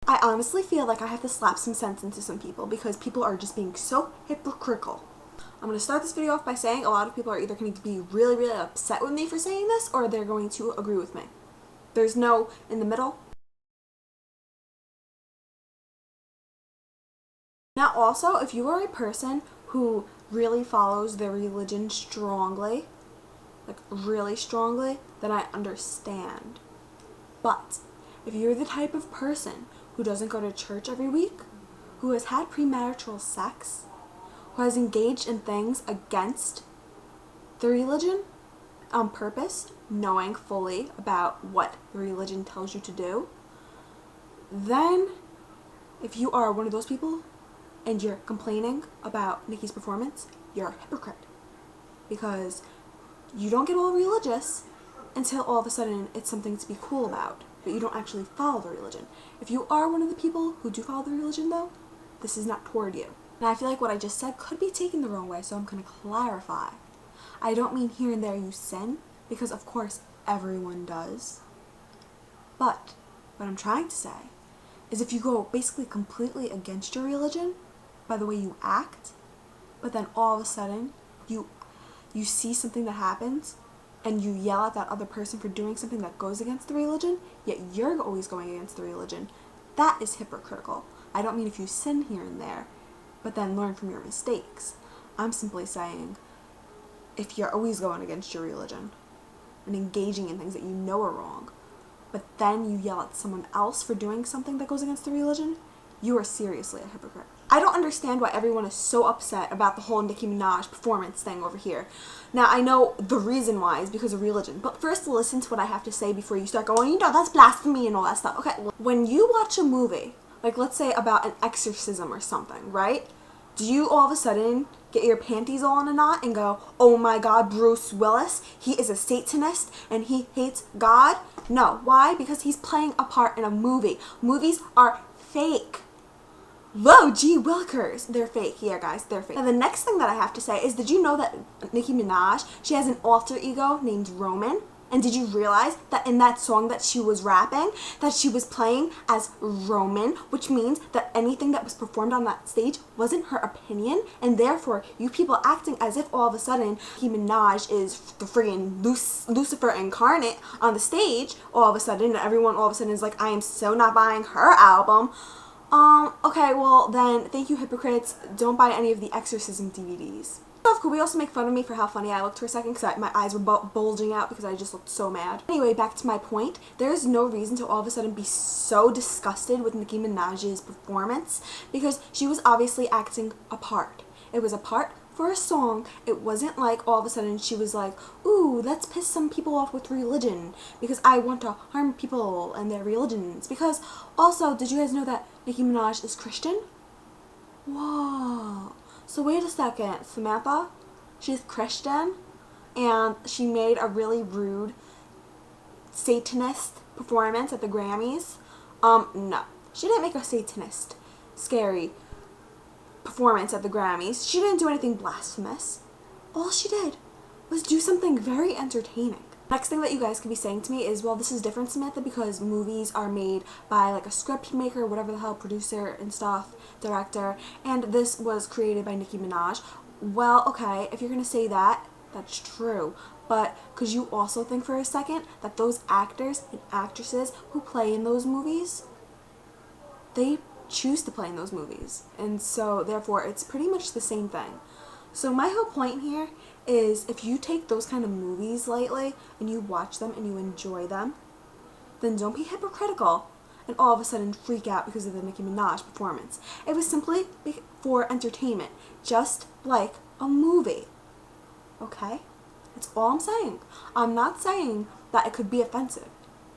I honestly feel like I have to slap some sense into some people because people are just being so hypocritical. I'm going to start this video off by saying a lot of people are either going to be really, really upset with me for saying this or they're going to agree with me. There's no in the middle. Now also, if you are a person who really follows their religion strongly, like really strongly, then I understand. But if you're the type of person who doesn't go to church every week, who has had premarital sex, who has engaged in things against the religion on purpose, knowing fully about what the religion tells you to do, then if you are one of those people and you're complaining about Nicki's performance, you're a hypocrite. Because you don't get all religious until all of a sudden it's something to be cool about, but you don't actually follow the religion. If you are one of the people who do follow the religion though, this is not toward you. And I feel like what I just said could be taken the wrong way, so I'm going to clarify. I don't mean here and there you sin, because of course everyone does. But what I'm trying to say is if you go basically completely against your religion by the way you act, but then all of a sudden you see something that happens and you yell at that other person for doing something that goes against the religion, yet you're always going against the religion, that is hypocritical. I don't mean if you sin here and there, but then learn from your mistakes. I'm simply saying if you're always going against your religion and engaging in things that you know are wrong, but then you yell at someone else for doing something that goes against the religion, you are seriously a hypocrite. I don't understand why everyone is so upset about the whole Nicki Minaj performance thing over here. Now, I know the reason why is because of religion, but first listen to what I have to say before you start going, that's blasphemy and all that stuff. Okay, when you watch a movie, like let's say about an exorcism or something, right? Do you all of a sudden get your panties all in a knot and go, oh my God, Bruce Willis, he is a Satanist and he hates God? No. Why? Because he's playing a part in a movie. Movies are fake. Whoa, gee willikers. They're fake. Yeah, guys, they're fake. Now, the next thing that I have to say is, did you know that Nicki Minaj, she has an alter ego named Roman? And did you realize that in that song that she was rapping, that she was playing as Roman, which means that anything that was performed on that stage wasn't her opinion, and therefore you people acting as if all of a sudden Nicki Minaj is the friggin' Lucifer incarnate on the stage, all of a sudden, everyone all of a sudden is like, I am so not buying her album. Okay, well then, thank you hypocrites, don't buy any of the Exorcism DVDs. Could we also make fun of me for how funny I looked for a second because my eyes were bulging out because I just looked so mad. Anyway, back to my point. There is no reason to all of a sudden be so disgusted with Nicki Minaj's performance because she was obviously acting a part. It was a part for a song. It wasn't like all of a sudden she was like, ooh, let's piss some people off with religion because I want to harm people and their religions. Because also, did you guys know that Nicki Minaj is Christian? Whoa. So wait a second, Samantha, she's Christian, and she made a really rude Satanist performance at the Grammys. No, she didn't make a Satanist, scary performance at the Grammys. She didn't do anything blasphemous. All she did was do something very entertaining. Next thing that you guys could be saying to me is, well, this is different, Samantha, because movies are made by like a script maker, whatever the hell, producer and stuff, director, and this was created by Nicki Minaj. Well, okay, if you're gonna say that, that's true, but could you also think for a second that those actors and actresses who play in those movies, they choose to play in those movies, and so therefore it's pretty much the same thing. So my whole point here is if you take those kind of movies lightly and you watch them and you enjoy them, then don't be hypocritical and all of a sudden freak out because of the Nicki Minaj performance. It was simply for entertainment, just like a movie. Okay? That's all I'm saying. I'm not saying that it could be offensive.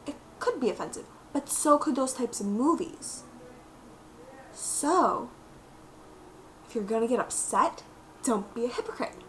It could be offensive, but so could those types of movies. So, if you're gonna get upset, don't be a hypocrite.